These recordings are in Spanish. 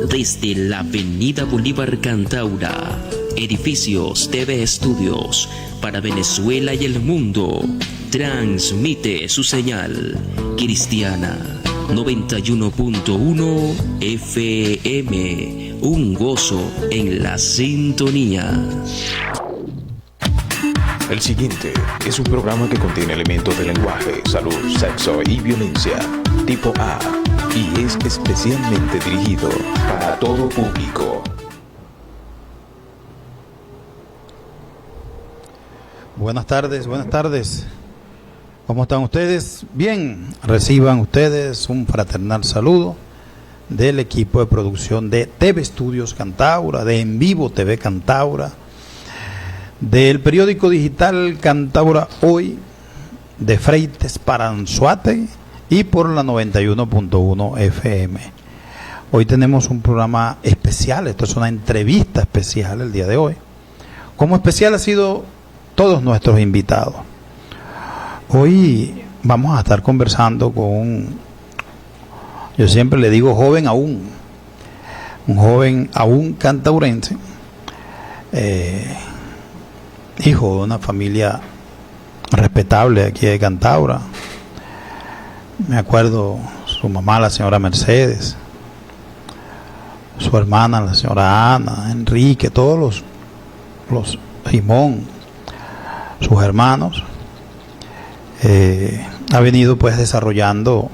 Desde la Avenida Bolívar Cantaura, Edificios TV Estudios, para Venezuela y el mundo, transmite su señal cristiana 91.1 FM, un gozo en la sintonía. El siguiente es un programa que contiene elementos de lenguaje, salud, sexo y violencia, tipo A, y es especialmente dirigido para todo público. Buenas tardes. ¿Cómo están ustedes? Bien, reciban ustedes un fraternal saludo del equipo de producción de TV Estudios Cantaura, de En Vivo TV Cantaura, del periódico digital Cantaura Hoy, de Freites Paranzuate y por la 91.1 FM. Hoy tenemos un programa especial, esto es una entrevista especial el día de hoy. Como especial ha sido todos nuestros invitados. Hoy vamos a estar conversando con yo siempre le digo joven aún, un joven aún cantaurense, hijo de una familia respetable aquí de Cantaura. Me acuerdo su mamá, la señora Mercedes, su hermana, la señora Ana, Enrique, todos los Simón, sus hermanos. Ha venido pues desarrollando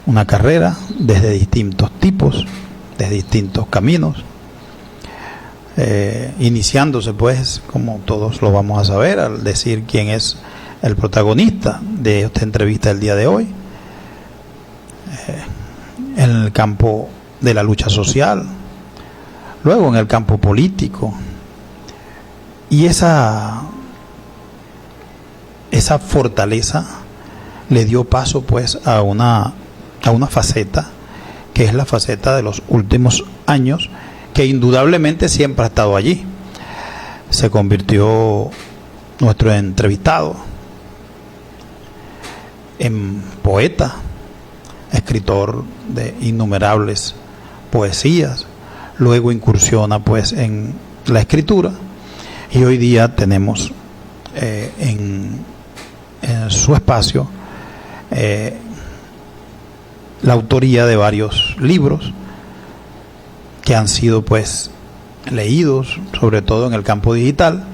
una carrera desde distintos tipos, desde distintos caminos, iniciándose pues, como todos lo vamos a saber, al decir quién es el protagonista de esta entrevista del día de hoy, en el campo de la lucha social, luego en el campo político, y esa fortaleza le dio paso pues a una faceta que es la faceta de los últimos años, que indudablemente siempre ha estado allí. Se convirtió nuestro entrevistado en poeta, escritor de innumerables poesías, luego incursiona pues en la escritura, y hoy día tenemos en su espacio la autoría de varios libros que han sido pues leídos, sobre todo en el campo digital,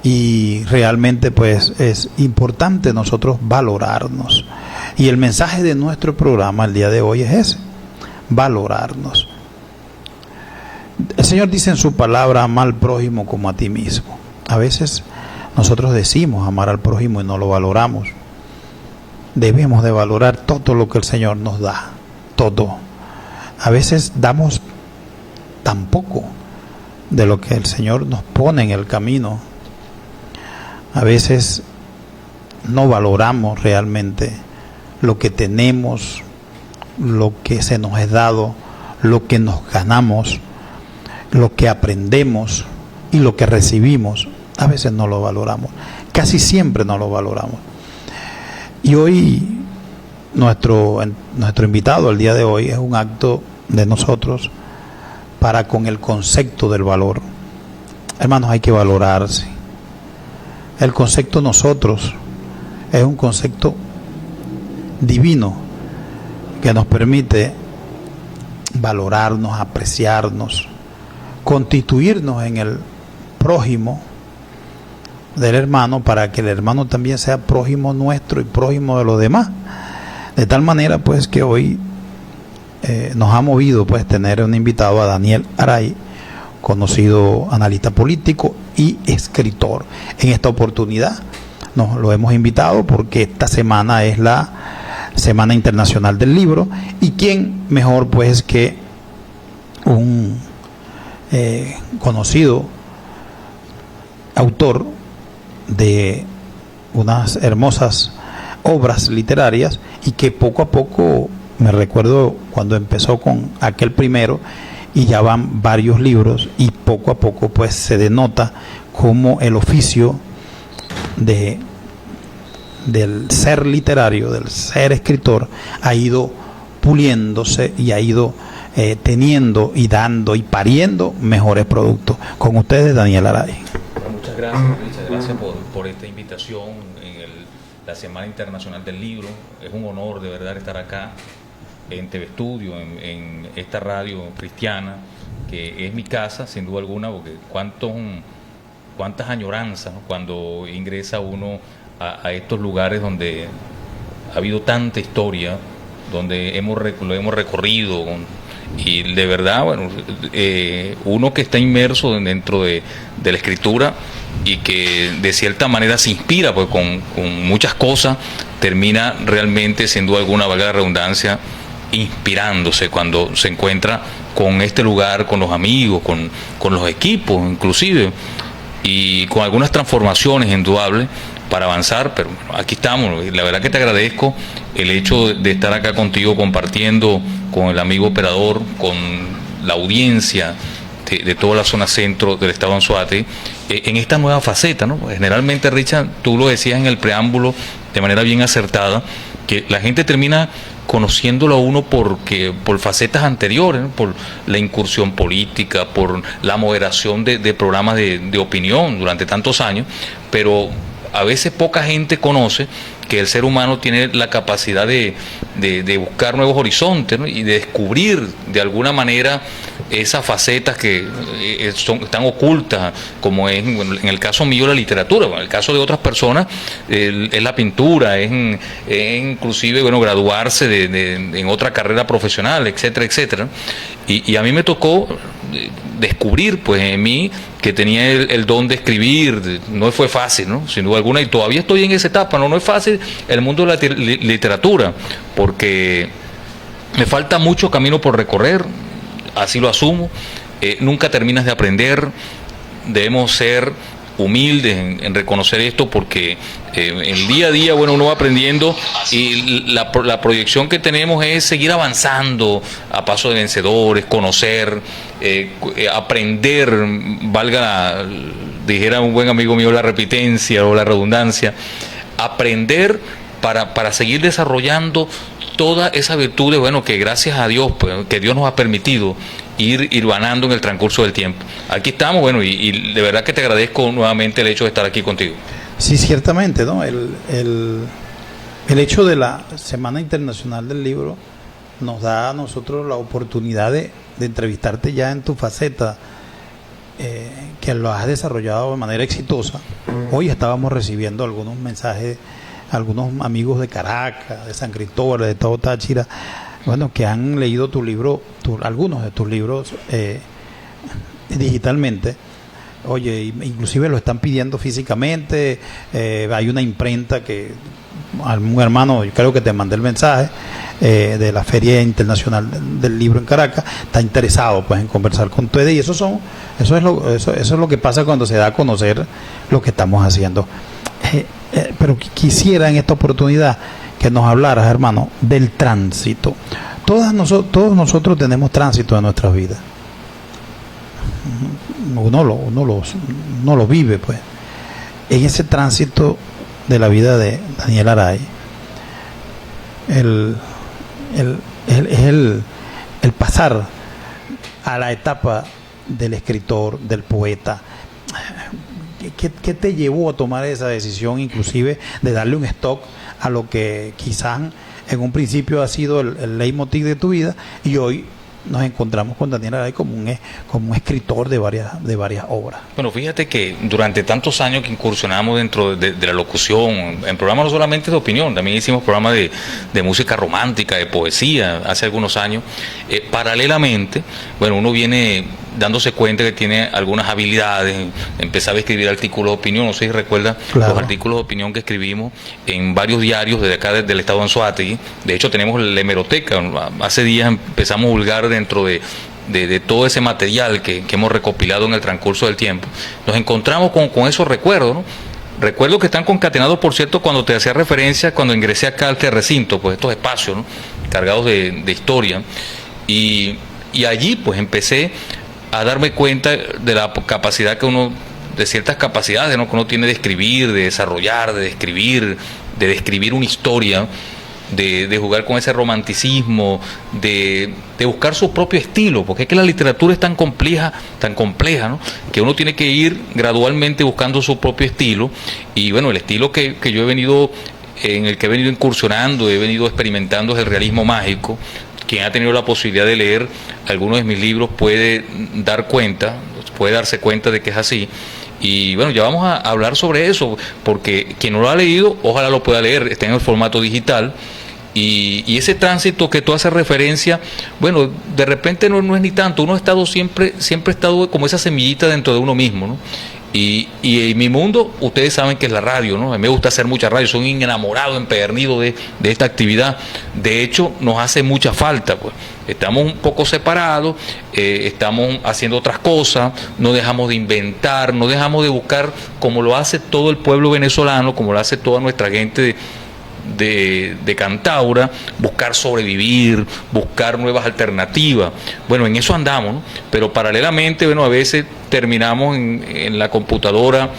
y realmente pues es importante nosotros valorarnos, y el mensaje de nuestro programa el día de hoy es ese: valorarnos. El Señor dice en su palabra: ama al prójimo como a ti mismo. A veces nosotros decimos amar al prójimo y no lo valoramos. Debemos de valorar todo lo que el Señor nos da, todo. A veces damos tan poco de lo que el Señor nos pone en el camino. A veces no valoramos realmente lo que tenemos, lo que se nos es dado, lo que nos ganamos, lo que aprendemos y lo que recibimos. A veces no lo valoramos, casi siempre no lo valoramos. Y hoy nuestro invitado el día de hoy es un acto de nosotros para con el concepto del valor. Hermanos, hay que valorarse. El concepto nosotros es un concepto divino que nos permite valorarnos, apreciarnos, constituirnos en el prójimo del hermano, para que el hermano también sea prójimo nuestro y prójimo de los demás. De tal manera pues que hoy nos ha movido pues tener un invitado a Daniel Aray, conocido analista político y escritor. En esta oportunidad nos lo hemos invitado porque esta semana es la Semana Internacional del Libro, y quién mejor pues que un conocido autor de unas hermosas obras literarias, y que poco a poco, me recuerdo cuando empezó con aquel primero, y ya van varios libros, y poco a poco pues se denota cómo el oficio del ser literario, del ser escritor, ha ido puliéndose y ha ido teniendo y dando y pariendo mejores productos. Con ustedes, Daniel Aray. Muchas gracias, Richard. Gracias por esta invitación en la Semana Internacional del Libro. Es un honor de verdad estar acá en TV Estudio, en esta radio cristiana, que es mi casa, sin duda alguna, porque cuántas añoranzas, ¿no?, cuando ingresa uno a estos lugares donde ha habido tanta historia, donde lo hemos recorrido, y de verdad, bueno, uno que está inmerso dentro de la escritura y que de cierta manera se inspira, pues con muchas cosas, termina realmente, sin duda alguna, valga la redundancia, inspirándose cuando se encuentra con este lugar, con los amigos, con los equipos inclusive, y con algunas transformaciones indudables para avanzar. Pero bueno, aquí estamos, y la verdad que te agradezco el hecho de estar acá contigo compartiendo con el amigo operador, con la audiencia de toda la zona centro del estado de Anzoátegui, en esta nueva faceta, ¿no? Generalmente, Richard, tú lo decías en el preámbulo de manera bien acertada, que la gente termina conociéndolo a uno por facetas anteriores, ¿no?, por la incursión política, por la moderación de programas de opinión durante tantos años, pero a veces poca gente conoce que el ser humano tiene la capacidad de buscar nuevos horizontes, ¿no?, y de descubrir de alguna manera esas facetas que están ocultas, como es en el caso mío la literatura. En el caso de otras personas es la pintura, es inclusive, bueno, graduarse en otra carrera profesional, etcétera, etcétera. Y a mí me tocó descubrir, pues, en mí que tenía el don de escribir. No fue fácil, ¿no?, sin duda alguna, y todavía estoy en esa etapa. No es fácil el mundo de la literatura, porque me falta mucho camino por recorrer, así lo asumo. Nunca terminas de aprender. Debemos ser humildes en reconocer esto, porque el día a día, bueno, uno va aprendiendo, y la proyección que tenemos es seguir avanzando a paso de vencedores, conocer, aprender, dijera un buen amigo mío, la repitencia o la redundancia, aprender para seguir desarrollando todas esas virtudes, bueno, que gracias a Dios, pues, que Dios nos ha permitido ir ganando en el transcurso del tiempo. Aquí estamos, bueno, y de verdad que te agradezco nuevamente el hecho de estar aquí contigo. Sí, ciertamente, ¿no? El hecho de la Semana Internacional del Libro nos da a nosotros la oportunidad de entrevistarte ya en tu faceta, que lo has desarrollado de manera exitosa. Hoy estábamos recibiendo algunos mensajes, algunos amigos de Caracas, de San Cristóbal, de todo Táchira, bueno, que han leído tu libro, algunos de tus libros digitalmente. Oye, inclusive lo están pidiendo físicamente. Hay una imprenta que un hermano, yo creo que te mandé el mensaje, de la Feria Internacional del Libro en Caracas, está interesado, pues, en conversar con ustedes, y eso es lo que pasa cuando se da a conocer lo que estamos haciendo. Pero quisiera en esta oportunidad que nos hablaras, hermano, del tránsito. Todos nosotros tenemos tránsito en nuestras vidas. Uno lo vive, pues. En ese tránsito de la vida de Daniel Aray, el pasar a la etapa del escritor, del poeta, ¿qué te llevó a tomar esa decisión, inclusive de darle un stock a lo que quizás en un principio ha sido el leitmotiv de tu vida, y hoy nos encontramos con Daniel Aray como un escritor de varias obras? Bueno, fíjate que durante tantos años que incursionamos dentro de la locución, en programas no solamente de opinión, también hicimos programas de música romántica, de poesía, hace algunos años. Paralelamente, bueno, uno viene dándose cuenta que tiene algunas habilidades. Empezaba a escribir artículos de opinión, no sé si recuerdas, claro, los artículos de opinión que escribimos en varios diarios desde acá, del estado de Anzoátegui. De hecho, tenemos la hemeroteca. Hace días empezamos a divulgar dentro de todo ese material que hemos recopilado en el transcurso del tiempo. Nos encontramos con esos recuerdos, ¿no? Recuerdos que están concatenados, por cierto, cuando te hacía referencia, cuando ingresé acá al recinto, pues estos espacios, ¿no?, cargados de historia. Y allí, pues, empecé a darme cuenta de la capacidad que uno, de ciertas capacidades, ¿no?, que uno tiene de escribir, de desarrollar, de describir una historia, de jugar con ese romanticismo, de buscar su propio estilo, porque es que la literatura es tan compleja, ¿no? Que uno tiene que ir gradualmente buscando su propio estilo. Y bueno, el estilo que yo he venido, en el que he venido incursionando, he venido experimentando, es el realismo mágico. Quien ha tenido la posibilidad de leer algunos de mis libros puede darse cuenta de que es así. Y bueno, ya vamos a hablar sobre eso, porque quien no lo ha leído, ojalá lo pueda leer, está en el formato digital. Y ese tránsito que tú haces referencia, bueno, de repente no es ni tanto, uno ha estado siempre ha estado como esa semillita dentro de uno mismo, ¿no? Y en mi mundo, ustedes saben que es la radio, ¿no? A mí me gusta hacer mucha radio, soy un enamorado, empedernido de esta actividad. De hecho, nos hace mucha falta, pues. Estamos un poco separados, estamos haciendo otras cosas, no dejamos de inventar, no dejamos de buscar, como lo hace todo el pueblo venezolano, como lo hace toda nuestra gente de Cantaura, buscar sobrevivir, buscar nuevas alternativas. Bueno, en eso andamos, ¿no? Pero paralelamente, bueno, a veces terminamos en la computadora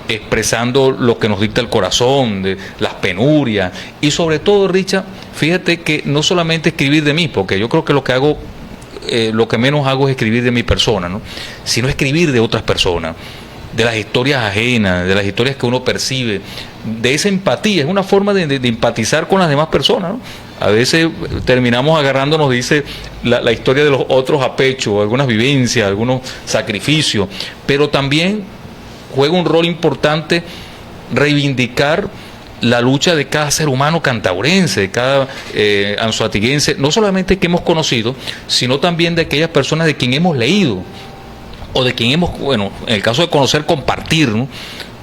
expresando lo que nos dicta el corazón, de las penurias, y sobre todo, Richard, fíjate que no solamente escribir de mí, porque yo creo que lo que menos hago es escribir de mi persona, ¿no? Sino escribir de otras personas, de las historias ajenas, de las historias que uno percibe, de esa empatía. Es una forma de empatizar con las demás personas, ¿no? A veces terminamos agarrándonos, dice, la historia de los otros a pecho, algunas vivencias, algunos sacrificios, pero también juega un rol importante reivindicar la lucha de cada ser humano cantaurense, de cada anzoatiguense, no solamente que hemos conocido, sino también de aquellas personas de quien hemos leído, o de quien hemos, bueno, en el caso de conocer, compartir, ¿no?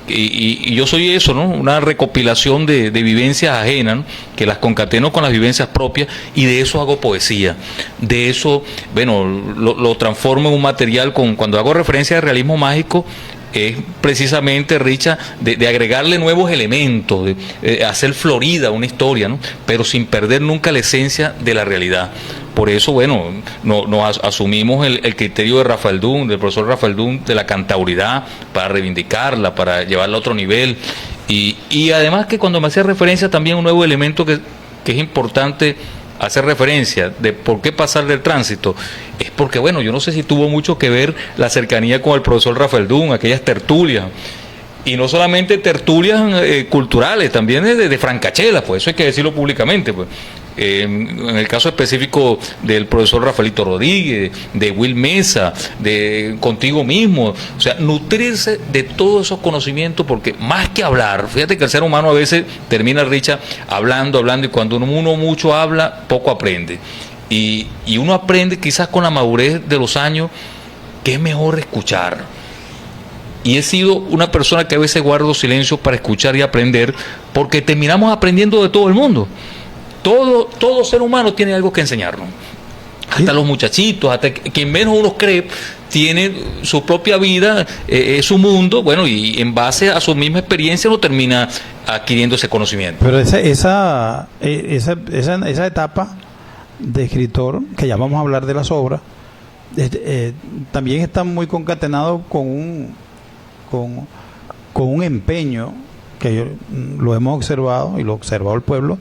Y yo soy eso, ¿no? Una recopilación de vivencias ajenas, ¿no? Que las concateno con las vivencias propias, y de eso hago poesía. De eso, bueno, lo transformo en un material cuando hago referencia al realismo mágico, es precisamente, Richard, de agregarle nuevos elementos, de hacer florida una historia, ¿no? Pero sin perder nunca la esencia de la realidad. Por eso, bueno, nos asumimos el criterio de Rafael Dun, del profesor Rafael Dun, de la cantauridad, para reivindicarla, para llevarla a otro nivel. Y además que cuando me hacía referencia también a un nuevo elemento que es importante hacer referencia de por qué pasar del tránsito, es porque, bueno, yo no sé si tuvo mucho que ver la cercanía con el profesor Rafael Dun, aquellas tertulias, y no solamente tertulias culturales, también de francachelas, pues eso hay que decirlo públicamente, pues. En el caso específico del profesor Rafaelito Rodríguez, de Will Mesa, de contigo mismo, o sea, nutrirse de todos esos conocimientos, porque más que hablar, fíjate que el ser humano a veces termina, Richard, hablando, y cuando uno mucho habla, poco aprende, y uno aprende quizás con la madurez de los años que es mejor escuchar. Y he sido una persona que a veces guardo silencio para escuchar y aprender, porque terminamos aprendiendo de todo el mundo. Todo ser humano tiene algo que enseñarnos. Hasta los muchachitos, hasta quien menos uno cree, tiene su propia vida, su mundo, bueno, y en base a su misma experiencia uno termina adquiriendo ese conocimiento. Pero esa etapa de escritor, que ya vamos a hablar de las obras, también está muy concatenado con un empeño que lo hemos observado, y lo ha observado el pueblo,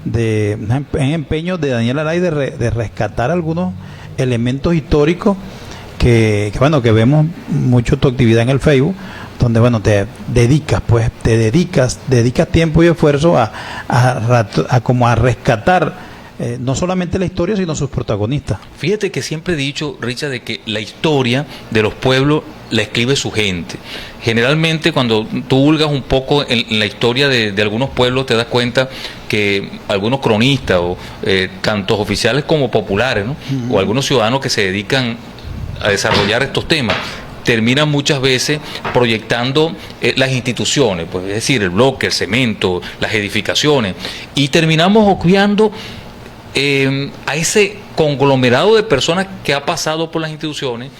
en empeño de Daniel Aray de rescatar algunos elementos históricos que vemos mucho tu actividad en el Facebook, donde bueno, te dedicas tiempo y esfuerzo a como a rescatar no solamente la historia, sino sus protagonistas. Fíjate que siempre he dicho, Richard, de que la historia de los pueblos la escribe su gente. Generalmente cuando tú hurgas un poco en la historia de algunos pueblos, te das cuenta que algunos cronistas, o tanto oficiales como populares, ¿no? O algunos ciudadanos que se dedican a desarrollar estos temas, terminan muchas veces proyectando las instituciones, pues, es decir, el bloque, el cemento, las edificaciones, y terminamos obviando a ese conglomerado de personas que ha pasado por las instituciones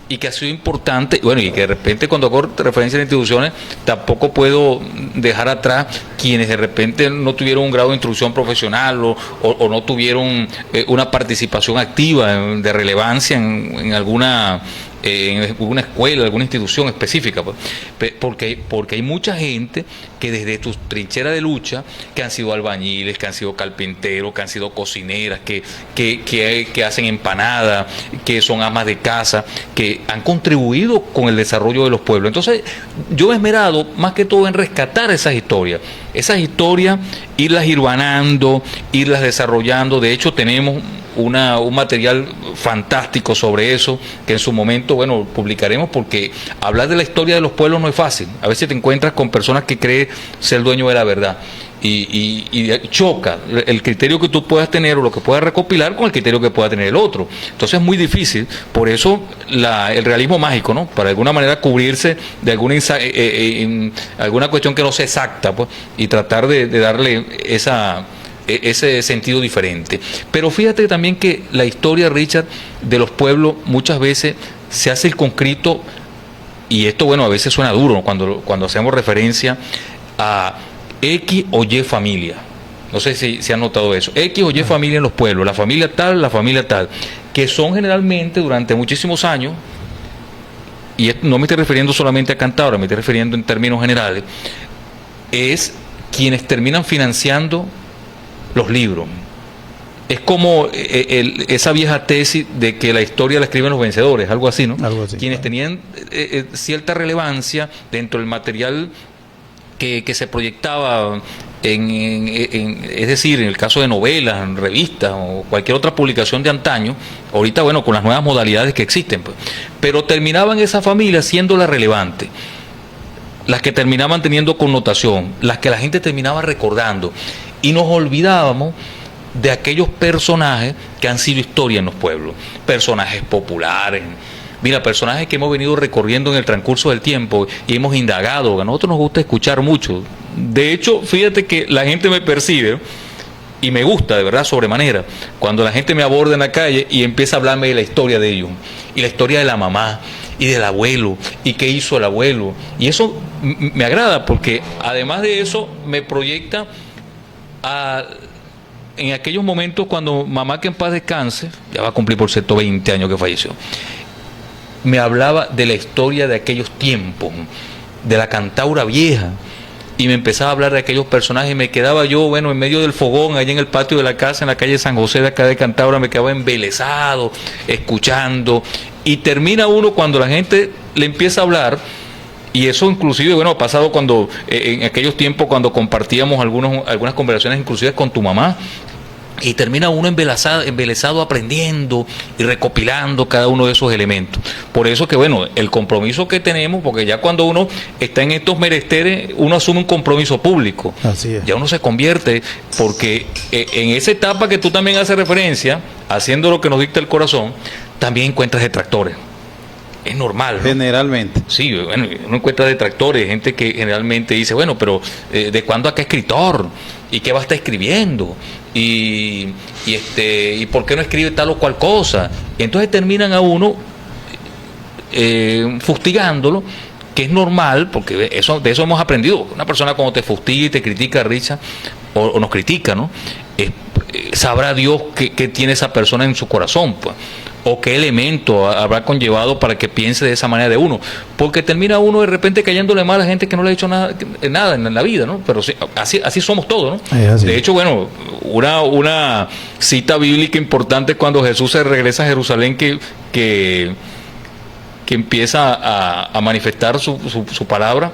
y que ha sido importante, bueno, y que de repente cuando hago referencia a las instituciones tampoco puedo dejar atrás quienes de repente no tuvieron un grado de instrucción profesional o no tuvieron una participación activa de relevancia en alguna en una escuela, alguna institución específica, pues, porque hay mucha gente que desde tus trincheras de lucha, que han sido albañiles, que han sido carpinteros, que han sido cocineras, que hacen empanadas, que son amas de casa, que han contribuido con el desarrollo de los pueblos. Entonces, yo he esmerado más que todo en rescatar esas historias, irlas hirvanando, irlas desarrollando. De hecho, tenemos un material fantástico sobre eso, que en su momento, bueno, publicaremos, porque hablar de la historia de los pueblos no es fácil. A veces te encuentras con personas que creen ser dueño de la verdad y choca el criterio que tú puedas tener o lo que puedas recopilar con el criterio que pueda tener el otro. Entonces es muy difícil, por eso el realismo mágico, ¿no? Para de alguna manera cubrirse de alguna cuestión que no sea exacta, pues, y tratar de darle ese sentido diferente. Pero fíjate también que la historia, Richard, de los pueblos muchas veces se hace el concreto, y esto, bueno, a veces suena duro, ¿no? cuando hacemos referencia a X o Y familia. No sé si han notado eso. X o Y familia en los pueblos, la familia tal, que son generalmente durante muchísimos años, y no me estoy refiriendo solamente a Cantabria, me estoy refiriendo en términos generales, es quienes terminan financiando los libros. Es como esa vieja tesis de que la historia la escriben los vencedores, algo así, ¿no? Algo así, quienes claro. tenían cierta relevancia dentro del material que se proyectaba es decir, en el caso de novelas, en revistas o cualquier otra publicación de antaño, ahorita, bueno, con las nuevas modalidades que existen, pues, pero terminaban esas familias siendo las relevantes, las que terminaban teniendo connotación, las que la gente terminaba recordando, y nos olvidábamos de aquellos personajes que han sido historia en los pueblos, personajes populares. Mira, personajes que hemos venido recorriendo en el transcurso del tiempo y hemos indagado. A nosotros nos gusta escuchar mucho. De hecho, fíjate que la gente me percibe, y me gusta de verdad sobremanera, cuando la gente me aborda en la calle y empieza a hablarme de la historia de ellos, y la historia de la mamá, y del abuelo, y qué hizo el abuelo. Y eso me agrada, porque además de eso me proyecta en aquellos momentos cuando mamá, que en paz descanse, ya va a cumplir por cierto 20 años que falleció, me hablaba de la historia de aquellos tiempos, de la Cantaura vieja, y me empezaba a hablar de aquellos personajes, y me quedaba yo, bueno, en medio del fogón, allá en el patio de la casa, en la calle San José de acá de Cantabria, me quedaba embelesado, escuchando, y termina uno cuando la gente le empieza a hablar. Y eso inclusive, bueno, ha pasado cuando en aquellos tiempos cuando compartíamos algunas conversaciones inclusive con tu mamá, y termina uno embelesado aprendiendo y recopilando cada uno de esos elementos. Por eso que, bueno, el compromiso que tenemos, porque ya cuando uno está en estos menesteres, uno asume un compromiso público. Así es. Ya uno se convierte, porque en esa etapa que tú también haces referencia, haciendo lo que nos dicta el corazón, también encuentras detractores. Es normal, ¿no? Generalmente. Sí, bueno, uno encuentra detractores, gente que generalmente dice, bueno, pero ¿de cuándo acá escritor? ¿Y qué va a estar escribiendo? ¿Y por qué no escribe tal o cual cosa? Y entonces terminan a uno fustigándolo, que es normal, porque de eso hemos aprendido. Una persona cuando te fustiga y te critica, Richard, o nos critica, ¿no? Sabrá Dios qué tiene esa persona en su corazón, pues, o qué elemento habrá conllevado para que piense de esa manera de uno, porque termina uno de repente cayéndole mal a gente que no le ha hecho nada en la vida, ¿no? Pero sí, así somos todos, ¿no? De hecho, bueno, una cita bíblica importante cuando Jesús se regresa a Jerusalén, que empieza a manifestar su palabra.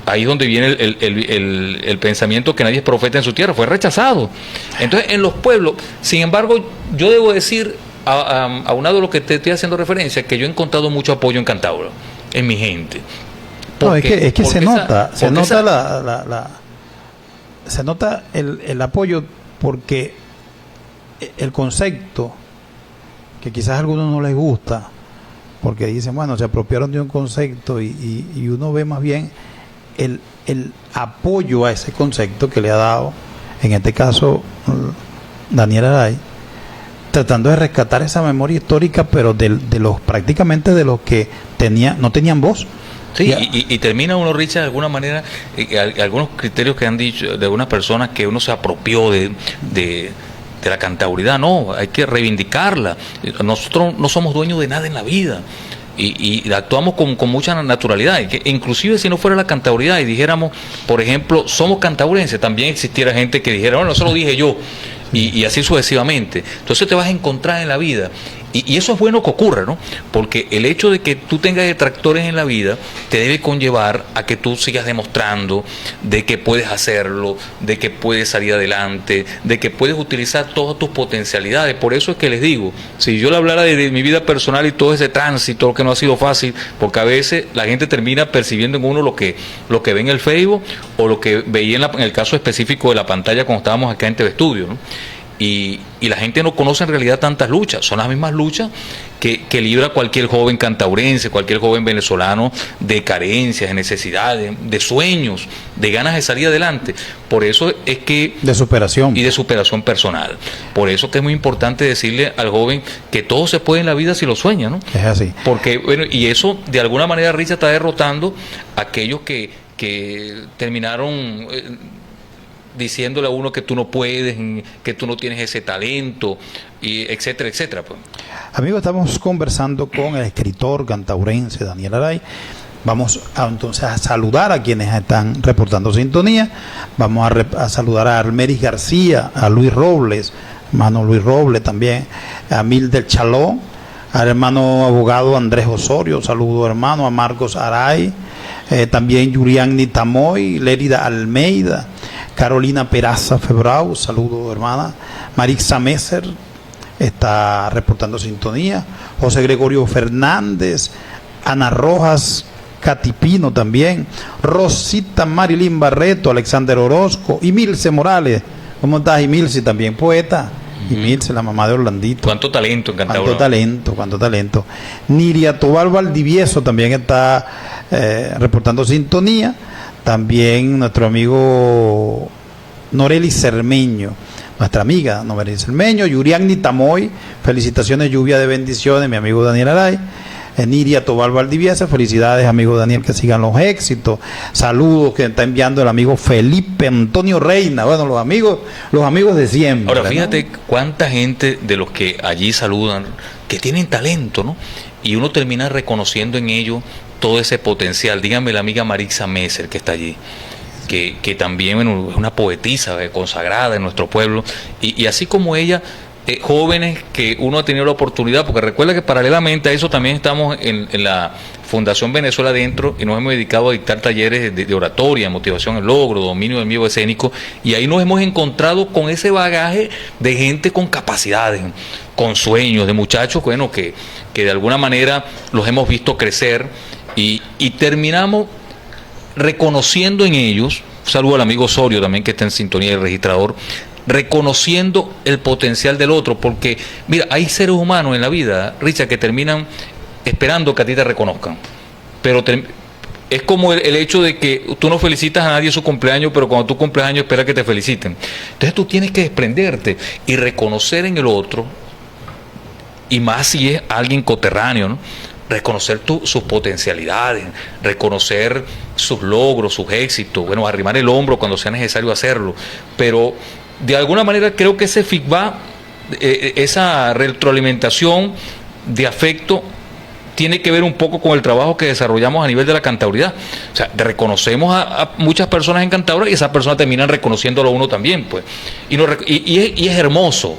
Ahí es donde viene el pensamiento que nadie es profeta en su tierra, fue rechazado. Entonces, en los pueblos, sin embargo, yo debo decir, aunado a lo que te estoy haciendo referencia, que yo he encontrado mucho apoyo en Cantabria, en mi gente. No, es que se nota el apoyo, porque el concepto, que quizás a algunos no les gusta, porque dicen, bueno, se apropiaron de un concepto, y uno ve más bien el apoyo a ese concepto que le ha dado, en este caso, Daniel Aray, tratando de rescatar esa memoria histórica, pero de los prácticamente de los que no tenían voz. Sí, y termina uno, Richard, de alguna manera, algunos criterios que han dicho de algunas personas, que uno se apropió de la cantauridad. No, hay que reivindicarla. Nosotros no somos dueños de nada en la vida. y actuamos con mucha naturalidad. Inclusive si no fuera la cantauridad y dijéramos, por ejemplo, somos cantaurenses, también existiera gente que dijera, bueno, eso lo dije yo, y así sucesivamente. Entonces te vas a encontrar en la vida. Y eso es bueno que ocurra, ¿no? Porque el hecho de que tú tengas detractores en la vida te debe conllevar a que tú sigas demostrando de que puedes hacerlo, de que puedes salir adelante, de que puedes utilizar todas tus potencialidades. Por eso es que les digo, si yo le hablara de mi vida personal y todo ese tránsito, que no ha sido fácil, porque a veces la gente termina percibiendo en uno lo que ve en el Facebook o lo que veía en el caso específico de la pantalla cuando estábamos acá en TV Studio, ¿no? Y la gente no conoce en realidad tantas luchas, son las mismas luchas que libra cualquier joven cantaurense, cualquier joven venezolano, de carencias, de necesidades, de sueños, de ganas de salir adelante. Por eso es que... De superación. Y de superación personal. Por eso que es muy importante decirle al joven que todo se puede en la vida si lo sueña, ¿no? Es así. Porque, bueno, y eso de alguna manera, Richard, está derrotando a aquellos que terminaron... diciéndole a uno que tú no puedes, que tú no tienes ese talento, y etcétera, etcétera. Pues. Amigos, estamos conversando con el escritor cantaurense Daniel Aray. Vamos entonces a saludar a quienes están reportando sintonía. Vamos a saludar a Almeris García, a Luis Robles, hermano Luis Robles también, a Mil del Chaló, al hermano abogado Andrés Osorio, saludo hermano, a Marcos Aray, también Yuriani Tamoy, Lérida Almeida, Carolina Peraza Febrau, saludo hermana, Marixa Messer está reportando sintonía, José Gregorio Fernández, Ana Rojas Catipino también, Rosita Marilyn Barreto, Alexander Orozco, y Milce Morales. ¿Cómo estás, Milce? También poeta. Y Milce, la mamá de Orlandito. Cuánto talento, encantador. Cuánto talento. Niria Tobal Valdivieso también está reportando sintonía. También nuestro amigo Noreli Cermeño, nuestra amiga Noreli Cermeño, Yuriani Tamoy, felicitaciones, lluvia de bendiciones, mi amigo Daniel Aray. Niria Tobal Valdivieso, felicidades amigo Daniel, que sigan los éxitos. Saludos que está enviando el amigo Felipe Antonio Reina, bueno, los amigos de siempre. Ahora fíjate, ¿no? Cuánta gente de los que allí saludan que tienen talento, ¿no? Y uno termina reconociendo en ellos todo ese potencial. Dígame la amiga Marixa Messer, que está allí, que también, bueno, es una poetisa consagrada en nuestro pueblo, y así como ella, jóvenes que uno ha tenido la oportunidad, porque recuerda que paralelamente a eso también estamos en la Fundación Venezuela Adentro, y nos hemos dedicado a dictar talleres de oratoria, motivación al logro, dominio del miedo escénico, y ahí nos hemos encontrado con ese bagaje de gente con capacidades, con sueños, de muchachos, bueno, que de alguna manera los hemos visto crecer, y terminamos reconociendo en ellos, un saludo al amigo Osorio también, que está en sintonía del registrador, reconociendo el potencial del otro, porque mira, hay seres humanos en la vida, Richard, que terminan esperando que a ti te reconozcan, pero es como el hecho de que tú no felicitas a nadie su cumpleaños, pero cuando tú cumples años esperas que te feliciten. Entonces tú tienes que desprenderte y reconocer en el otro, y más si es alguien coterráneo, ¿no? Reconocer sus potencialidades, reconocer sus logros, sus éxitos, bueno, arrimar el hombro cuando sea necesario hacerlo, pero de alguna manera creo que ese feedback, esa retroalimentación de afecto, tiene que ver un poco con el trabajo que desarrollamos a nivel de la cantauridad. O sea, reconocemos a muchas personas en Cantabria y esas personas terminan reconociéndolo a uno también, pues. Y es hermoso.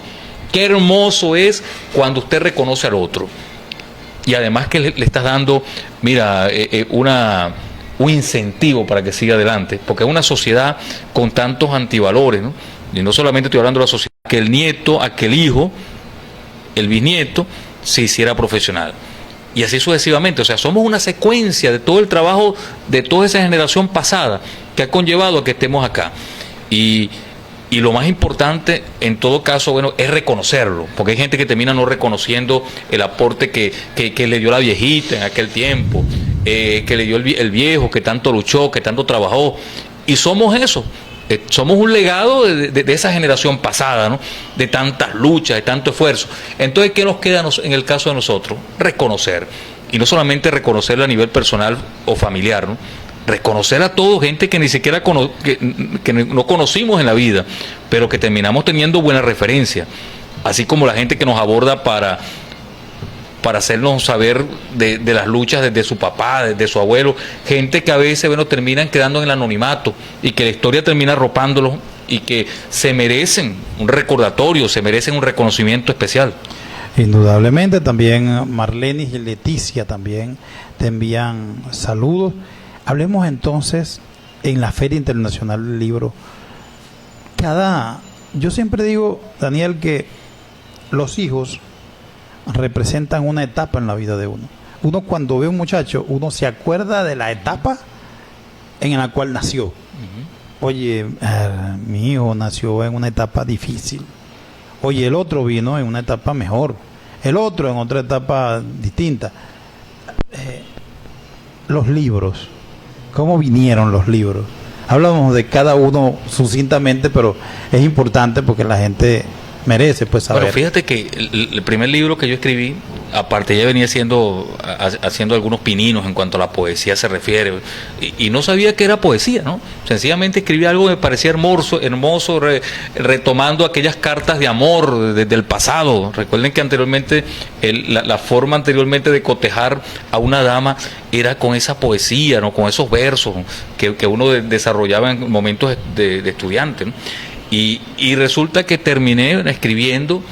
Qué hermoso es cuando usted reconoce al otro. Y además que le estás dando, mira, un incentivo para que siga adelante, porque es una sociedad con tantos antivalores, ¿no? Y no solamente estoy hablando de la sociedad, que el nieto, a que el hijo, el bisnieto, se hiciera profesional. Y así sucesivamente. O sea, somos una secuencia de todo el trabajo de toda esa generación pasada que ha conllevado a que estemos acá. Y lo más importante, en todo caso, bueno, es reconocerlo, porque hay gente que termina no reconociendo el aporte que le dio la viejita en aquel tiempo, que le dio el viejo, que tanto luchó, que tanto trabajó. Y somos eso. Somos un legado de esa generación pasada, ¿no? De tantas luchas, de tanto esfuerzo. Entonces, ¿qué nos queda en el caso de nosotros? Reconocer. Y no solamente reconocerlo a nivel personal o familiar, ¿no? Reconocer a todos, gente que ni siquiera que no conocimos en la vida, pero que terminamos teniendo buena referencia. Así como la gente que nos aborda para para hacernos saber de las luchas de su papá, de su abuelo, gente que a veces, bueno, terminan quedando en el anonimato y que la historia termina arropándolos y que se merecen un recordatorio, se merecen un reconocimiento especial. Indudablemente, también Marlene y Leticia también te envían saludos. Hablemos entonces en la Feria Internacional del Libro. Yo siempre digo, Daniel, que los hijos representan una etapa en la vida de uno. Uno cuando ve a un muchacho, uno se acuerda de la etapa en la cual nació. Oye, mi hijo nació en una etapa difícil. Oye, el otro vino en una etapa mejor. El otro en otra etapa distinta. Los libros. ¿Cómo vinieron los libros? Hablamos de cada uno sucintamente, pero es importante porque la gente merece pues saber. Bueno, fíjate que el primer libro que yo escribí, aparte ya venía haciendo algunos pininos en cuanto a la poesía se refiere, y no sabía que era poesía, ¿no? Sencillamente escribí algo que me parecía hermoso retomando aquellas cartas de amor desde el pasado. Recuerden que anteriormente la forma anteriormente de cotejar a una dama era con esa poesía, ¿no? Con esos versos que uno desarrollaba en momentos de estudiante, ¿no? Y resulta que terminé escribiendo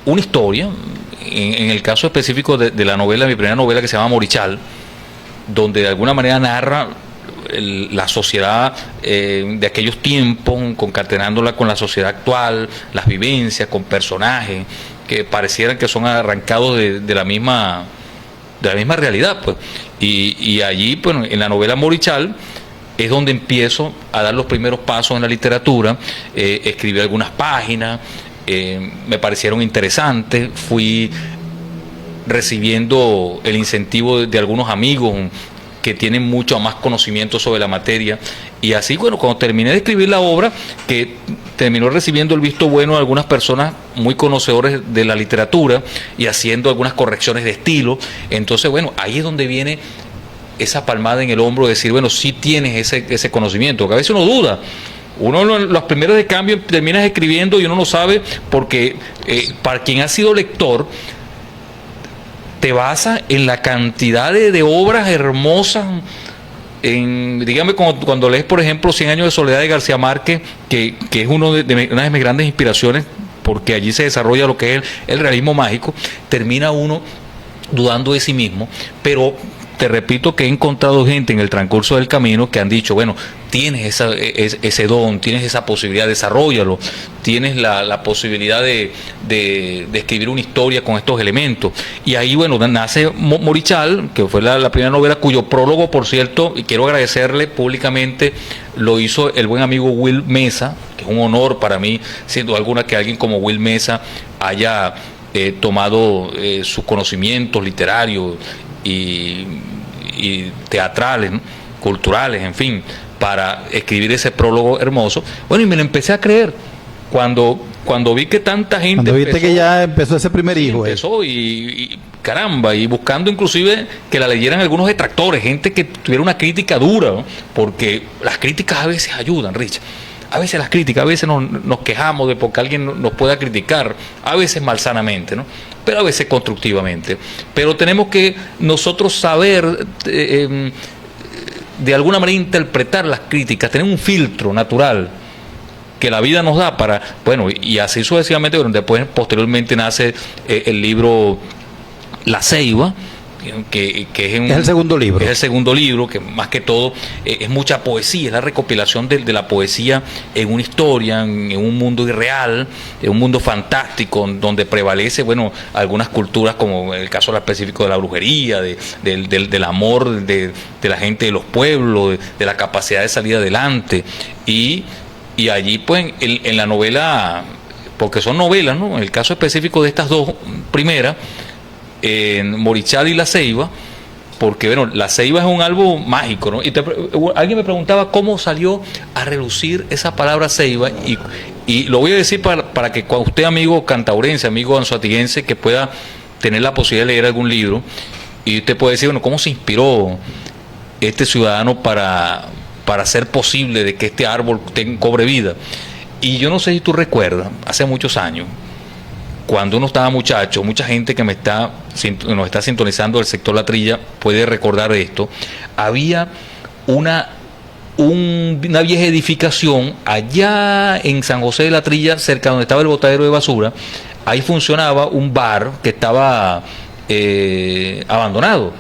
una historia, en el caso específico de la novela, mi primera novela, que se llama Morichal, donde de alguna manera narra la sociedad de aquellos tiempos, concatenándola con la sociedad actual, las vivencias, con personajes que parecieran que son arrancados de la misma realidad, pues. Y allí, pues, en la novela Morichal, es donde empiezo a dar los primeros pasos en la literatura. Escribí algunas páginas, me parecieron interesantes, fui recibiendo el incentivo de algunos amigos que tienen mucho más conocimiento sobre la materia, y así, bueno, cuando terminé de escribir la obra, que terminó recibiendo el visto bueno de algunas personas muy conocedores de la literatura y haciendo algunas correcciones de estilo, entonces, bueno, ahí es donde viene esa palmada en el hombro de decir, bueno, sí tienes ese conocimiento, que a veces uno duda. Uno los primeros de cambio terminas escribiendo y uno no sabe, porque para quien ha sido lector te basa en la cantidad de obras hermosas. Dígame, cuando lees, por ejemplo, 100 años de soledad de García Márquez, que es una de mis grandes inspiraciones, porque allí se desarrolla lo que es el realismo mágico, termina uno dudando de sí mismo, pero te repito que he encontrado gente en el transcurso del camino que han dicho, bueno, tienes ese don, tienes esa posibilidad, desarróllalo, tienes la posibilidad de escribir una historia con estos elementos. Y ahí, bueno, nace Morichal, que fue la primera novela, cuyo prólogo, por cierto, y quiero agradecerle públicamente, lo hizo el buen amigo Will Mesa, que es un honor para mí, siendo alguna, que alguien como Will Mesa haya tomado sus conocimientos literarios y teatrales, ¿no?, culturales, en fin, para escribir ese prólogo hermoso. Bueno, y me lo empecé a creer cuando vi que tanta gente cuando viste que ya empezó ese primer hijo, empezó y caramba, y buscando inclusive que la leyeran algunos detractores, gente que tuviera una crítica dura, ¿no? Porque las críticas a veces ayudan, Rich. A veces las críticas, a veces nos quejamos de porque alguien nos pueda criticar, a veces malsanamente, ¿no?, pero a veces constructivamente. Pero tenemos que nosotros saber de alguna manera interpretar las críticas, tener un filtro natural que la vida nos da para, bueno, y así sucesivamente. Bueno, después, posteriormente, nace el libro La Ceiba, que es el segundo libro. Es el segundo libro, que más que todo es mucha poesía, es la recopilación de la poesía en una historia, en un mundo irreal, en un mundo fantástico, donde prevalece, bueno, algunas culturas, como el caso específico de la brujería, del amor de la gente de los pueblos, de la capacidad de salir adelante. Y allí, pues, en la novela, porque son novelas, ¿no?, en el caso específico de estas dos primeras, en Morichal y La Ceiba, porque, bueno, La Ceiba es un álbum mágico, ¿no? Y alguien me preguntaba cómo salió a relucir esa palabra ceiba, y lo voy a decir para que cuando usted, amigo cantaurense, amigo anzoatiguense, que pueda tener la posibilidad de leer algún libro, y usted puede decir, bueno, ¿cómo se inspiró este ciudadano para hacer posible de que este árbol cobre vida? Y yo no sé si tú recuerdas, hace muchos años, cuando uno estaba muchacho, mucha gente que nos está sintonizando del sector La Trilla puede recordar esto, había una vieja edificación allá en San José de La Trilla, cerca donde estaba el botadero de basura. Ahí funcionaba un bar que estaba abandonado,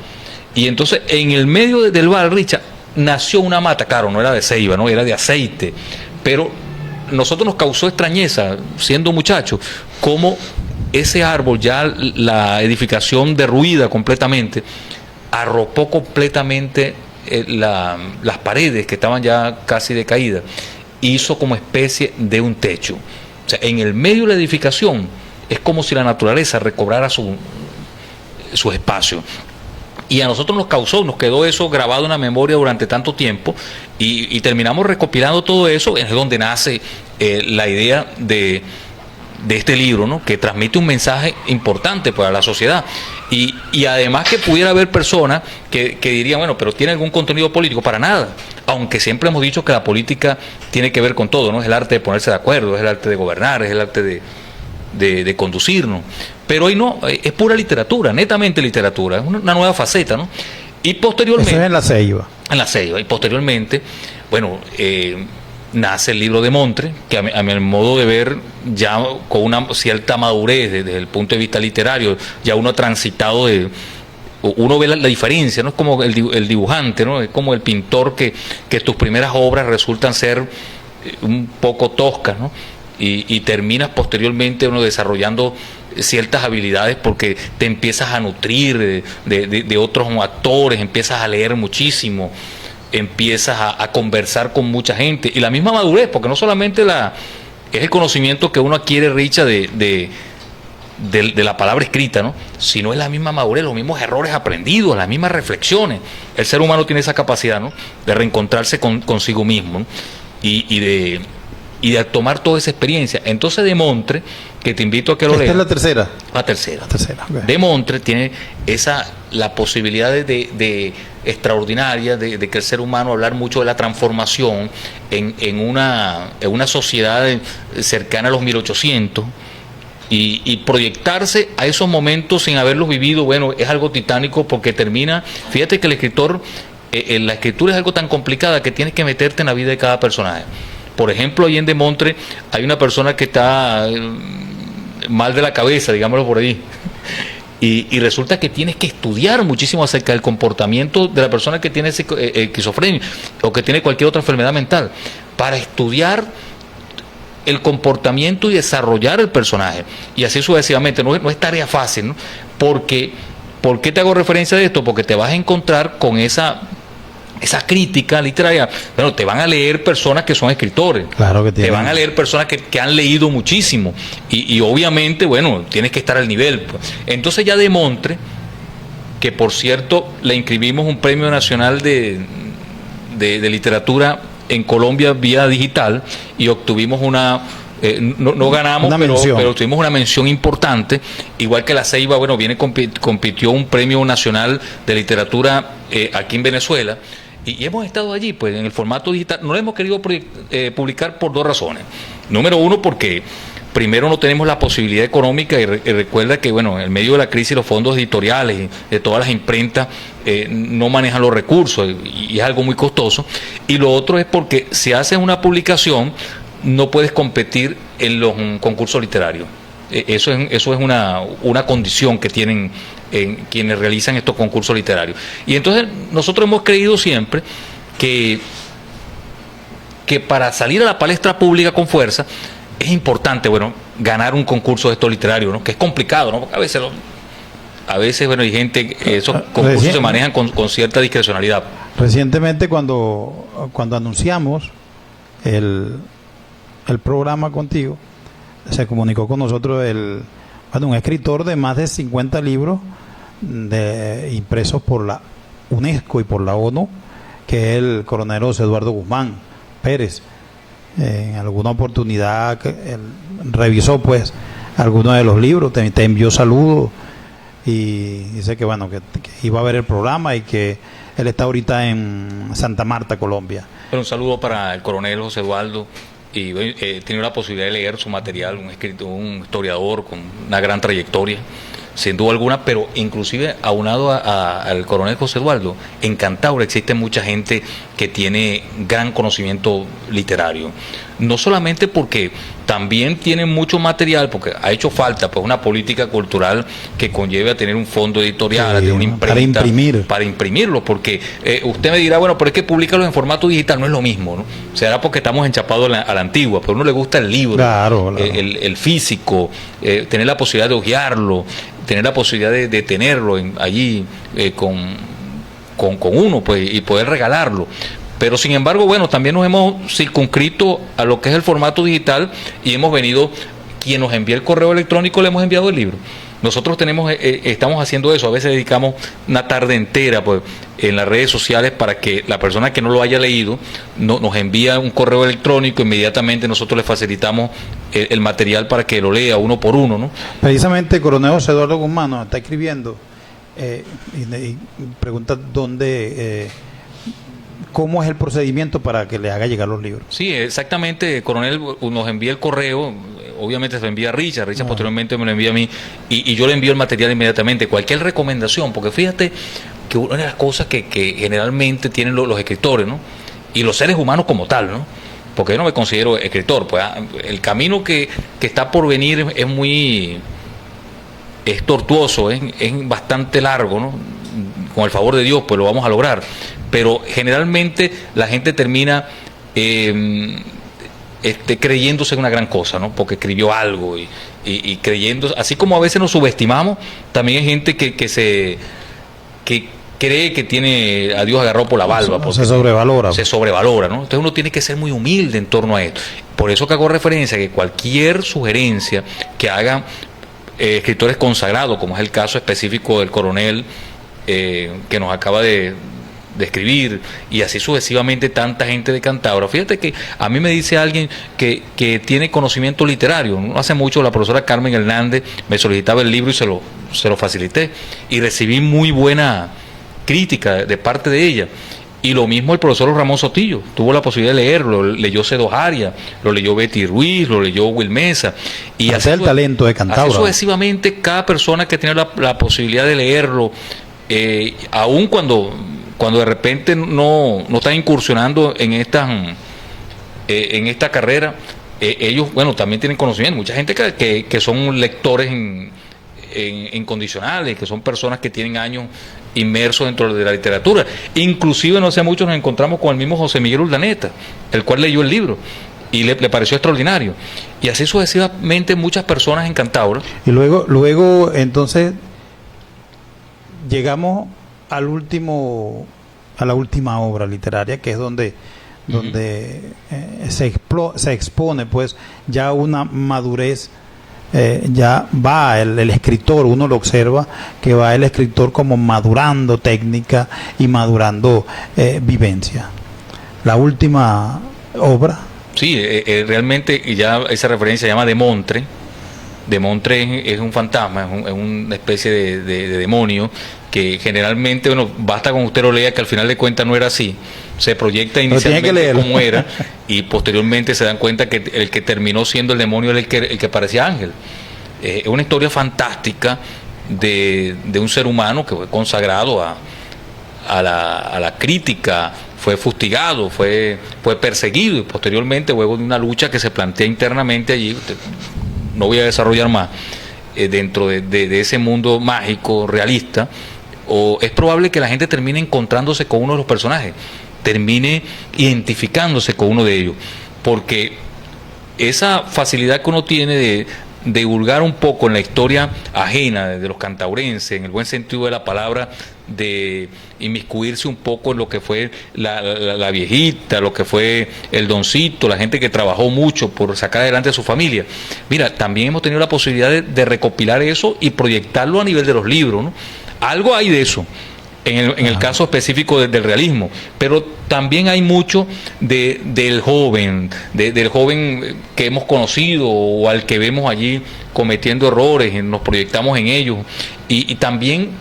y entonces en el medio del bar, Richard, nació una mata. Claro, no era de ceiba, no era de aceite, pero nosotros nos causó extrañeza siendo muchachos cómo ese árbol, ya la edificación derruida completamente, arropó completamente las paredes que estaban ya casi decaídas, hizo como especie de un techo. O sea, en el medio de la edificación es como si la naturaleza recobrara su espacio. Y a nosotros nos quedó eso grabado en la memoria durante tanto tiempo, y terminamos recopilando todo eso. Es donde nace la idea de este libro, ¿no? Que transmite un mensaje importante para la sociedad. Y además que pudiera haber personas que dirían, bueno, pero ¿tiene algún contenido político? Para nada. Aunque siempre hemos dicho que la política tiene que ver con todo, ¿no? Es el arte de ponerse de acuerdo, es el arte de gobernar, es el arte de conducirnos. Pero hoy no, es pura literatura, netamente literatura, es una nueva faceta, ¿no? Y posteriormente... Eso es en La Ceiba. En La Ceiba. Y posteriormente, bueno, nace el libro de Montre, que a mi modo de ver, ya con una cierta madurez desde el punto de vista literario, ya uno ha transitado uno ve la diferencia, ¿no? Es como el dibujante, ¿no? Es como el pintor que tus primeras obras resultan ser un poco toscas, ¿no? Y terminas posteriormente uno desarrollando ciertas habilidades porque te empiezas a nutrir de otros actores, empiezas a leer muchísimo, empiezas a conversar con mucha gente, y la misma madurez, porque no solamente es el conocimiento que uno adquiere, Richa, de la palabra escrita, ¿no? Sino es la misma madurez, los mismos errores aprendidos, las mismas reflexiones. El ser humano tiene esa capacidad, ¿no? De reencontrarse consigo mismo, ¿no? Y de tomar toda esa experiencia. Entonces, de Montre, que te invito a que lo leas. ¿Esta es la tercera? La tercera. La tercera, okay. De Montre tiene la posibilidad de extraordinaria de que el ser humano hablar mucho de la transformación en una sociedad cercana a los 1800, y proyectarse a esos momentos sin haberlos vivido. Bueno, es algo titánico, porque termina, fíjate que la escritura es algo tan complicada que tienes que meterte en la vida de cada personaje. Por ejemplo, ahí en De Montre hay una persona que está mal de la cabeza, digámoslo por ahí, y resulta que tienes que estudiar muchísimo acerca del comportamiento de la persona que tiene esquizofrenia o que tiene cualquier otra enfermedad mental, para estudiar el comportamiento y desarrollar el personaje, y así sucesivamente. No es tarea fácil, ¿no? ¿Por qué te hago referencia de esto? Porque te vas a encontrar con esa crítica literaria. Bueno, te van a leer personas que son escritores, claro que te van a leer personas que han leído muchísimo, y obviamente, bueno, tienes que estar al nivel, pues. Entonces, ya De Montre, que por cierto le inscribimos un premio nacional de literatura en Colombia vía digital, y obtuvimos no ganamos, pero tuvimos una mención importante, igual que La Ceiba. Bueno, compitió un premio nacional de literatura aquí en Venezuela, y hemos estado allí, pues, en el formato digital. No lo hemos querido publicar por dos razones. Número uno, porque primero no tenemos la posibilidad económica, y recuerda que, bueno, en medio de la crisis los fondos editoriales de todas las imprentas no manejan los recursos, y es algo muy costoso. Y lo otro es porque si haces una publicación no puedes competir en los concursos literarios. Eso es una condición que tienen quienes realizan estos concursos literarios. Y entonces nosotros hemos creído siempre que para salir a la palestra pública con fuerza es importante, bueno, ganar un concurso de estos literarios, ¿no? Que es complicado, ¿no? Porque a veces, bueno, hay gente, esos concursos se manejan con cierta discrecionalidad. Recientemente, cuando anunciamos el programa contigo, se comunicó con nosotros un escritor de más de 50 libros impresos por la UNESCO y por la ONU, que es el coronel José Eduardo Guzmán Pérez. En alguna oportunidad revisó, pues, algunos de los libros, te envió saludos, y dice que, bueno, que iba a ver el programa, y que él está ahorita en Santa Marta, Colombia. Pero un saludo para el coronel José Eduardo, y he tenido la posibilidad de leer su material, un historiador con una gran trayectoria, sin duda alguna, pero inclusive aunado al coronel José Eduardo, en Cantaura existe mucha gente que tiene gran conocimiento literario, no solamente porque también tienen mucho material, porque ha hecho falta pues una política cultural que conlleve a tener un fondo editorial, a tener una imprenta para imprimirlo, porque usted me dirá, bueno, pero es que publicarlo en formato digital no es lo mismo, ¿no? Será porque estamos enchapados a la antigua, pero a uno le gusta el libro, claro. El físico, tener la posibilidad de hojearlo, tener la posibilidad de tenerlo allí con uno, pues, y poder regalarlo. Pero sin embargo, bueno, también nos hemos circunscrito a lo que es el formato digital y hemos venido, quien nos envía el correo electrónico le hemos enviado el libro. Nosotros estamos haciendo eso, a veces dedicamos una tarde entera pues, en las redes sociales para que la persona que no lo haya leído nos envía un correo electrónico, inmediatamente nosotros le facilitamos el material para que lo lea uno por uno, ¿no? Precisamente el coronel José Eduardo Guzmán nos está escribiendo y pregunta ¿cómo es el procedimiento para que le haga llegar los libros? Sí, exactamente, el coronel nos envía el correo, obviamente se lo envía a Richard posteriormente me lo envía a mí y yo le envío el material inmediatamente, cualquier recomendación, porque fíjate que una de las cosas que generalmente tienen los escritores, ¿no? Y los seres humanos como tal, ¿no? Porque yo no me considero escritor, pues el camino que está por venir es tortuoso, es bastante largo, ¿no? Con el favor de Dios, pues lo vamos a lograr. Pero generalmente la gente termina creyéndose en una gran cosa, ¿no? Porque escribió algo y creyendo, así como a veces nos subestimamos, también hay gente que cree que tiene a Dios agarrado por la barba. Se sobrevalora. Se sobrevalora, ¿no? Entonces uno tiene que ser muy humilde en torno a esto. Por eso que hago referencia a que cualquier sugerencia que hagan escritores consagrados, como es el caso específico del coronel que nos acaba de escribir, y así sucesivamente tanta gente de Cantabria. Fíjate que a mí me dice alguien que tiene conocimiento literario. No hace mucho la profesora Carmen Hernández me solicitaba el libro y se lo facilité y recibí muy buena crítica de parte de ella. Y lo mismo el profesor Ramón Sotillo, tuvo la posibilidad de leerlo, leyó Cedo Arias, lo leyó Betty Ruiz, lo leyó Will Mesa. Y así el talento de Cantabria. Así sucesivamente, cada persona que tiene la posibilidad de leerlo, aun cuando de repente no están incursionando en esta carrera, ellos, bueno, también tienen conocimiento. Mucha gente que son lectores incondicionales, que son personas que tienen años inmersos dentro de la literatura. Inclusive no hace mucho nos encontramos con el mismo José Miguel Urdaneta, el cual leyó el libro y le pareció extraordinario. Y así sucesivamente muchas personas en Cantabria. Y luego entonces llegamos a la última obra literaria, que es donde se expone pues ya una madurez, ya va el escritor, uno lo observa que va el escritor como madurando técnica y madurando vivencia. La última obra. Sí, realmente ya esa referencia se llama De Montre. De Montre es un fantasma, es una especie de demonio que generalmente, bueno, basta con usted lo lea, que al final de cuentas no era así. Se proyecta inicialmente como era y posteriormente se dan cuenta que el que terminó siendo el demonio era el que parecía ángel. Es una historia fantástica de un ser humano que fue consagrado a la crítica, fue fustigado, fue perseguido y posteriormente luego de una lucha que se plantea internamente allí. No voy a desarrollar más, dentro de ese mundo mágico, realista, o es probable que la gente termine encontrándose con uno de los personajes, termine identificándose con uno de ellos, porque esa facilidad que uno tiene de divulgar un poco en la historia ajena de los cantaurenses, en el buen sentido de la palabra, de inmiscuirse un poco en lo que fue la viejita, lo que fue el doncito, la gente que trabajó mucho por sacar adelante a su familia. Mira, también hemos tenido la posibilidad de recopilar eso y proyectarlo a nivel de los libros, ¿no? Algo hay de eso en el caso específico del realismo, pero también hay mucho del joven que hemos conocido o al que vemos allí cometiendo errores, nos proyectamos en ellos y también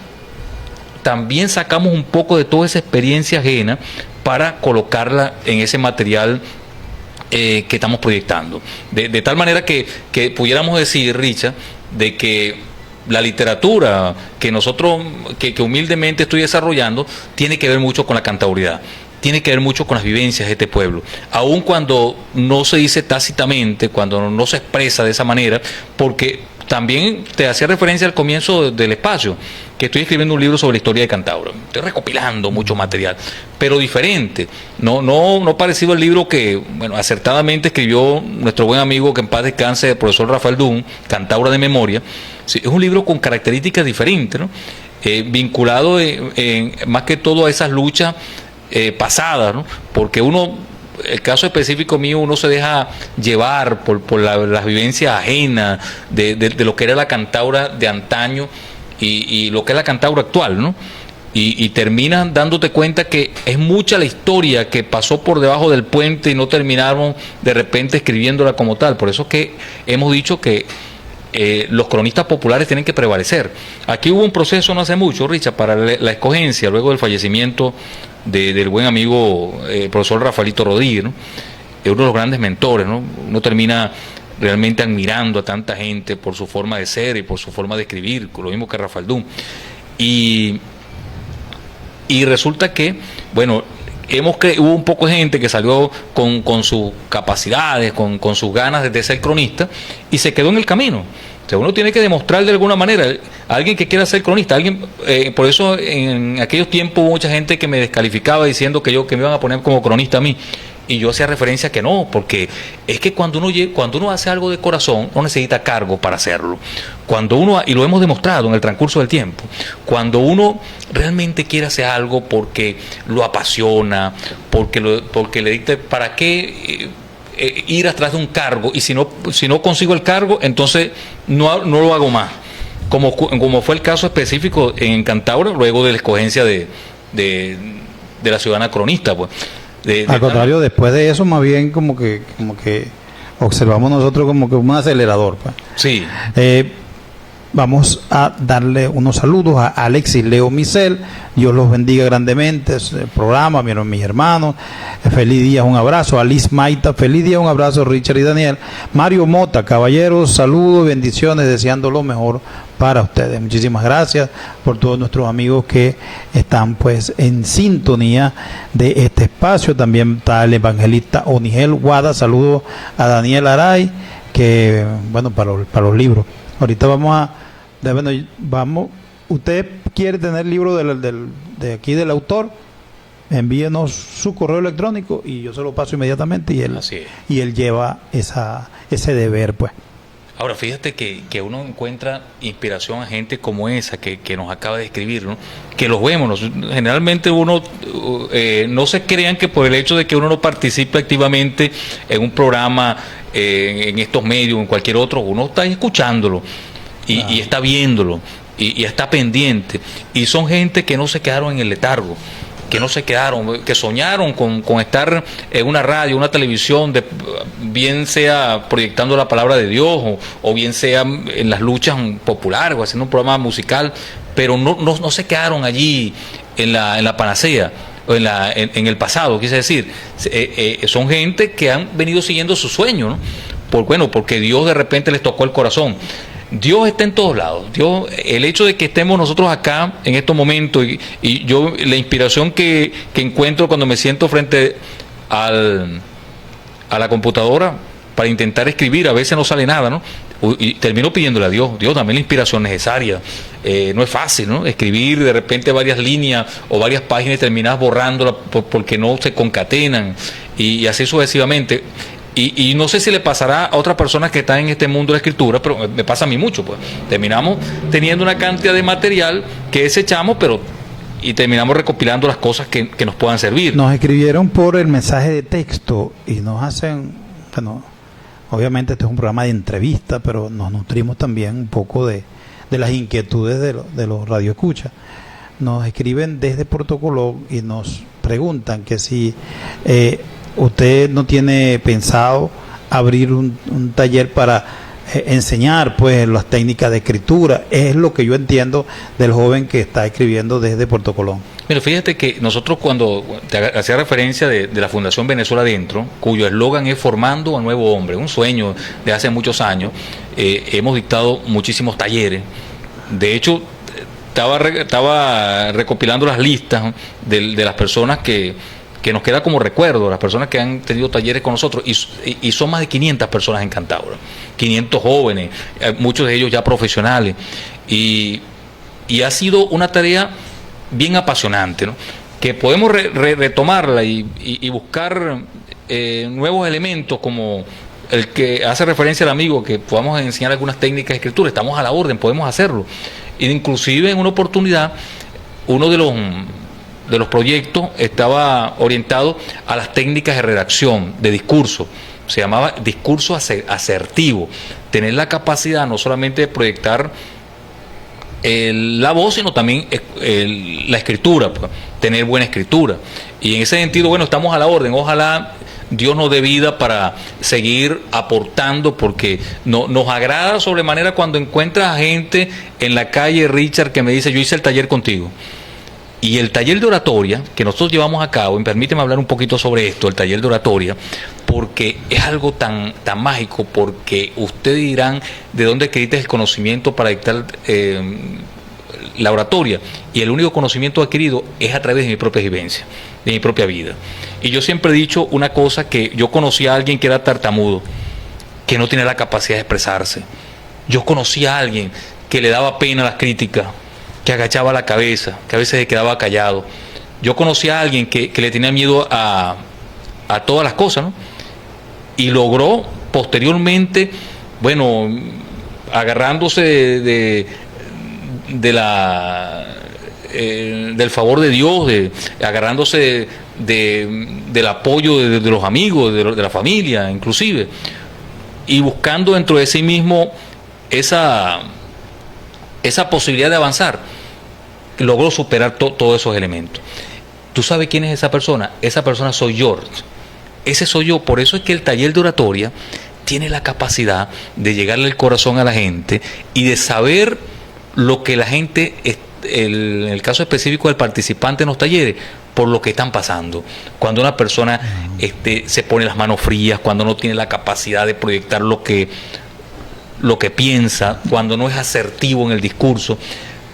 sacamos un poco de toda esa experiencia ajena para colocarla en ese material que estamos proyectando. De tal manera que pudiéramos decir, Richard, de que la literatura que nosotros, que humildemente estoy desarrollando, tiene que ver mucho con la cantauridad, tiene que ver mucho con las vivencias de este pueblo, aun cuando no se dice tácitamente, cuando no se expresa de esa manera, porque también te hacía referencia al comienzo del espacio, que estoy escribiendo un libro sobre la historia de Cantabria. Estoy recopilando mucho material, pero diferente, no parecido al libro que, bueno, acertadamente escribió nuestro buen amigo, que en paz descanse, el profesor Rafael Dun, Cantabria de Memoria. Sí, es un libro con características diferentes, ¿no? Vinculado más que todo a esas luchas pasadas, ¿no? Porque el caso específico mío, uno se deja llevar por las vivencias ajenas de lo que era la Cantabria de antaño y lo que es la Cantabria actual, ¿no? Y terminas dándote cuenta que es mucha la historia que pasó por debajo del puente y no terminaron de repente escribiéndola como tal. Por eso es que hemos dicho que los cronistas populares tienen que prevalecer. Aquí hubo un proceso no hace mucho, Richard, para la escogencia, luego del fallecimiento del buen amigo profesor Rafaelito Rodríguez, ¿no? Uno de los grandes mentores, ¿no? Uno termina realmente admirando a tanta gente por su forma de ser y por su forma de escribir, lo mismo que Rafael Dun. Y resulta que, bueno, hubo un poco de gente que salió con sus capacidades, con sus ganas de ser cronista, y se quedó en el camino. O sea, uno tiene que demostrar de alguna manera, alguien que quiera ser cronista, por eso en aquellos tiempos hubo mucha gente que me descalificaba diciendo que me iban a poner como cronista a mí. Y yo hacía referencia que no, porque es que cuando uno hace algo de corazón, no necesita cargo para hacerlo. Y lo hemos demostrado en el transcurso del tiempo, cuando uno realmente quiere hacer algo porque lo apasiona, porque le dicta, ¿para qué ir atrás de un cargo? Y si no consigo el cargo, entonces no lo hago más. Como fue el caso específico en Cantabria, luego de la escogencia de la ciudadana cronista, pues. Al contrario, después de eso, más bien como que observamos nosotros como que un acelerador, pues. Sí. Vamos a darle unos saludos a Alexis Leo Micel. Dios los bendiga grandemente. El programa, mis hermanos. Feliz día, un abrazo. Alice Maita, feliz día, un abrazo. Richard y Daniel. Mario Mota, caballeros, saludos, bendiciones, deseando lo mejor para ustedes. Muchísimas gracias por todos nuestros amigos que están pues en sintonía de este espacio. También está el evangelista Onigel Guada. Saludos a Daniel Aray, que bueno, para los libros. Ahorita usted quiere tener el libro de aquí del autor, envíenos su correo electrónico y yo se lo paso inmediatamente y él lleva ese deber, pues. Ahora, fíjate que uno encuentra inspiración a gente como esa que nos acaba de escribir, ¿no? Que los vemos, generalmente uno no se crean que por el hecho de que uno no participe activamente en un programa, en estos medios, en cualquier otro, uno está escuchándolo y está viéndolo y está pendiente, y son gente que no se quedaron en el letargo, que soñaron con estar en una radio, una televisión, bien sea proyectando la palabra de Dios o bien sea en las luchas populares o haciendo un programa musical, pero no se quedaron allí en la panacea o en el pasado. Quise decir, son gente que han venido siguiendo su sueño, ¿no? Porque Dios de repente les tocó el corazón. Dios está en todos lados. El hecho de que estemos nosotros acá en estos momentos y yo la inspiración que encuentro cuando me siento frente a la computadora para intentar escribir, a veces no sale nada, ¿no? Y termino pidiéndole a Dios, dame la inspiración necesaria. No es fácil, ¿no? Escribir de repente varias líneas o varias páginas y terminas borrándolas porque no se concatenan y así sucesivamente. Y no sé si le pasará a otras personas que están en este mundo de la escritura, pero me pasa a mí mucho, pues. Terminamos teniendo una cantidad de material que desechamos, y terminamos recopilando las cosas que nos puedan servir. Nos escribieron por el mensaje de texto y nos hacen, bueno, obviamente este es un programa de entrevista, pero nos nutrimos también un poco de las inquietudes de los radioescuchas. Nos escriben desde Puerto Colón y nos preguntan que si usted no tiene pensado abrir un taller para enseñar pues las técnicas de escritura. Es lo que yo entiendo del joven que está escribiendo desde Puerto Colón. Pero fíjate que nosotros, cuando te hacía referencia de la Fundación Venezuela Adentro, cuyo eslogan es formando a nuevo hombre, un sueño de hace muchos años, hemos dictado muchísimos talleres. De hecho, estaba recopilando las listas de las personas que nos queda como recuerdo, las personas que han tenido talleres con nosotros, y son más de 500 personas en Cantaura, 500 jóvenes, muchos de ellos ya profesionales, y ha sido una tarea bien apasionante, ¿no? Que podemos retomarla y buscar nuevos elementos, como el que hace referencia al amigo, que podamos enseñar algunas técnicas de escritura. Estamos a la orden, podemos hacerlo. E inclusive, en una oportunidad, uno de los proyectos estaba orientado a las técnicas de redacción, de discurso. Se llamaba discurso asertivo. Tener la capacidad no solamente de proyectar la voz, sino también la escritura, pues, tener buena escritura. Y en ese sentido, bueno, estamos a la orden. Ojalá Dios nos dé vida para seguir aportando, porque nos agrada sobremanera cuando encuentras a gente en la calle, Richard, que me dice: yo hice el taller contigo. Y el taller de oratoria que nosotros llevamos a cabo, y permíteme hablar un poquito sobre esto, el taller de oratoria, porque es algo tan mágico, porque ustedes dirán de dónde adquiriste el conocimiento para dictar la oratoria, y el único conocimiento adquirido es a través de mi propia vivencia, de mi propia vida. Y yo siempre he dicho una cosa, que yo conocí a alguien que era tartamudo, que no tenía la capacidad de expresarse. Yo conocí a alguien que le daba pena las críticas, que agachaba la cabeza, que a veces se quedaba callado. Yo conocí a alguien que le tenía miedo a todas las cosas, ¿no? Y logró posteriormente, bueno, agarrándose del favor de Dios, agarrándose del apoyo de los amigos, de la familia inclusive, y buscando dentro de sí mismo esa posibilidad de avanzar, logró superar todos esos elementos. ¿Tú sabes quién es esa persona? Esa persona soy yo. Ese soy yo. Por eso es que el taller de oratoria tiene la capacidad de llegarle al corazón a la gente y de saber lo que la gente, en el caso específico del participante en los talleres, por lo que están pasando. Cuando una persona se pone las manos frías, cuando no tiene la capacidad de proyectar lo que piensa, cuando no es asertivo en el discurso.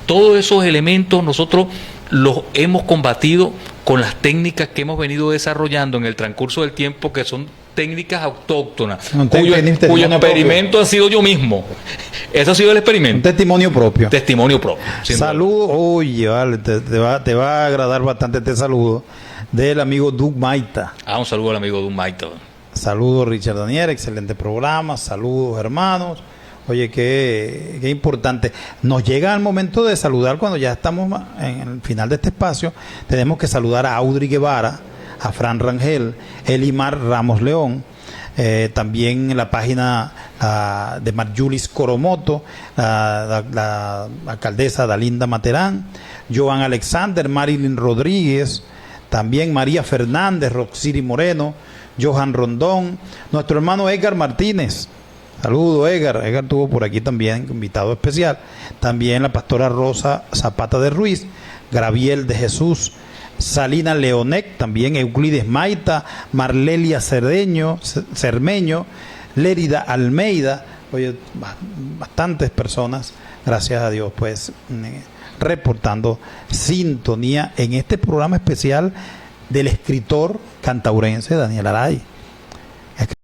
Todos esos elementos nosotros los hemos combatido con las técnicas que hemos venido desarrollando en el transcurso del tiempo, que son técnicas autóctonas, cuyo experimento ha sido yo mismo. Ese ha sido el experimento. Un testimonio propio. Testimonio propio. Saludos, oye, vale, te va a agradar bastante este saludo del amigo Doug Maita. Un saludo al amigo Doug Maita. Saludos, Richard Daniel, excelente programa. Saludos, hermanos. Oye, qué importante. Nos llega el momento de saludar cuando ya estamos en el final de este espacio. Tenemos que saludar a Audrey Guevara, a Fran Rangel, Elimar Ramos León, también en la página de Marjulis Coromoto, la alcaldesa Dalinda Materán, Joan Alexander, Marilyn Rodríguez, también María Fernández, Roxiri Moreno, Johan Rondón, nuestro hermano Edgar Martínez. Saludos, Edgar. Edgar estuvo por aquí también, invitado especial. También la pastora Rosa Zapata de Ruiz, Graviel de Jesús, Salina Leonec, también Euclides Maita, Marlelia Cermeño, Lérida Almeida. Oye, bastantes personas, gracias a Dios, pues, reportando sintonía en este programa especial del escritor cantaurense Daniel Aray.